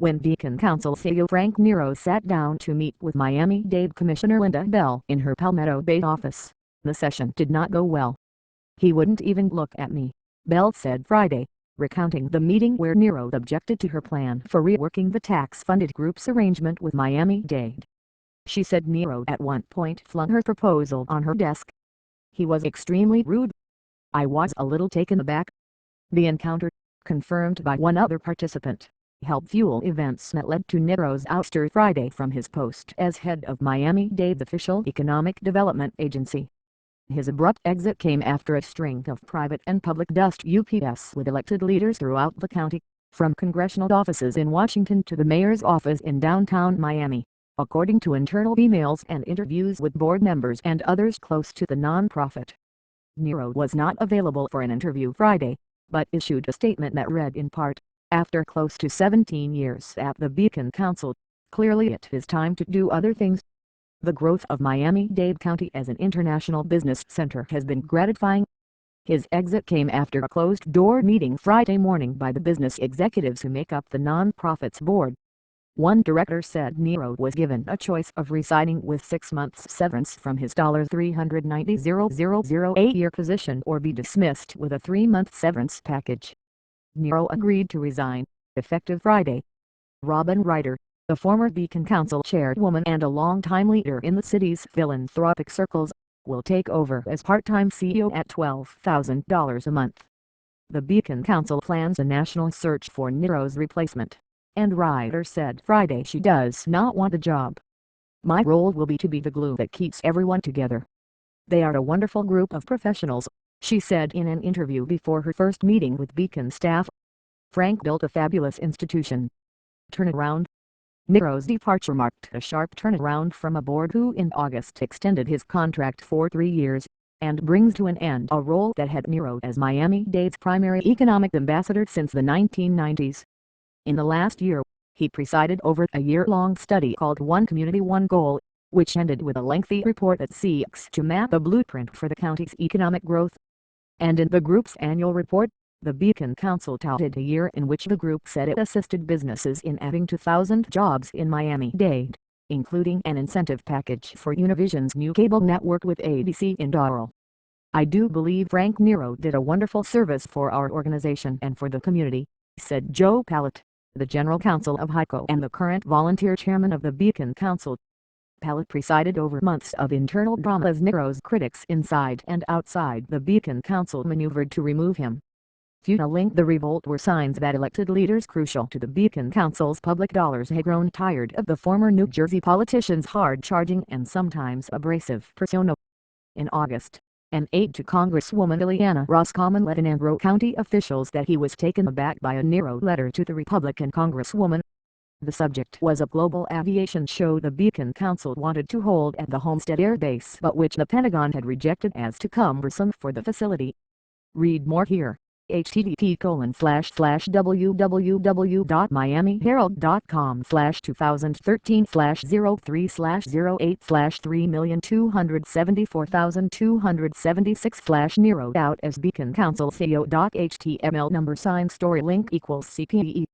when Beacon Council CEO Frank Nero sat down to meet with Miami-Dade Commissioner Linda Bell in her Palmetto Bay office. The session did not go well. "He wouldn't even look at me," Bell said Friday, recounting the meeting where Nero objected to her plan for reworking the tax-funded group's arrangement with Miami-Dade. She said Nero at one point flung her proposal on her desk. "He was extremely rude. I was a little taken aback." The encounter, confirmed by one other participant, helped fuel events that led to Nero's ouster Friday from his post as head of Miami-Dade's official economic development agency. His abrupt exit came after a string of private and public dust UPS with elected leaders throughout the county, from congressional offices in Washington to the mayor's office in downtown Miami, according to internal emails and interviews with board members and others close to the nonprofit. Nero was not available for an interview Friday, but issued a statement that read in part, "After close to 17 years at the Beacon Council, clearly it is time to do other things. The growth of Miami-Dade County as an international business center has been gratifying." His exit came after a closed-door meeting Friday morning by the business executives who make up the nonprofit's board. One director said Nero was given a choice of resigning with 6 months severance from his $390,000 8-year position or be dismissed with a 3-month severance package. Nero agreed to resign, effective Friday. Robin Ryder, the former Beacon Council chairwoman and a longtime leader in the city's philanthropic circles, will take over as part-time CEO at $12,000 a month. The Beacon Council plans a national search for Nero's replacement, and Ryder said Friday she does not want the job. "My role will be to be the glue that keeps everyone together. They are a wonderful group of professionals," she said in an interview before her first meeting with Beacon staff. "Frank built a fabulous institution." Turnaround. Nero's departure marked a sharp turnaround from a board who in August extended his contract for 3 years, and brings to an end a role that had Nero as Miami-Dade's primary economic ambassador since the 1990s. In the last year, he presided over a year-long study called One Community One Goal, which ended with a lengthy report that seeks to map a blueprint for the county's economic growth. And in the group's annual report, the Beacon Council touted a year in which the group said it assisted businesses in adding 2,000 jobs in Miami-Dade, including an incentive package for Univision's new cable network with ABC in Doral. "I do believe Frank Nero did a wonderful service for our organization and for the community," said Joe Pallett, the general counsel of HICO and the current volunteer chairman of the Beacon Council. Pallett presided over months of internal drama as Nero's critics inside and outside the Beacon Council maneuvered to remove him. Fueling the revolt were signs that elected leaders crucial to the Beacon Council's public dollars had grown tired of the former New Jersey politician's hard-charging and sometimes abrasive persona. In August, an aide to Congresswoman Ileana Roscommon let Anambra County officials that he was taken aback by a Nero letter to the Republican Congresswoman. The subject was a global aviation show the Beacon Council wanted to hold at the Homestead Air Base but which the Pentagon had rejected as too cumbersome for the facility. Read more here. http://www.miamiherald.com/2013/03/03274276/Nero out as Beacon Council CEO. HTML number sign story link equals CPE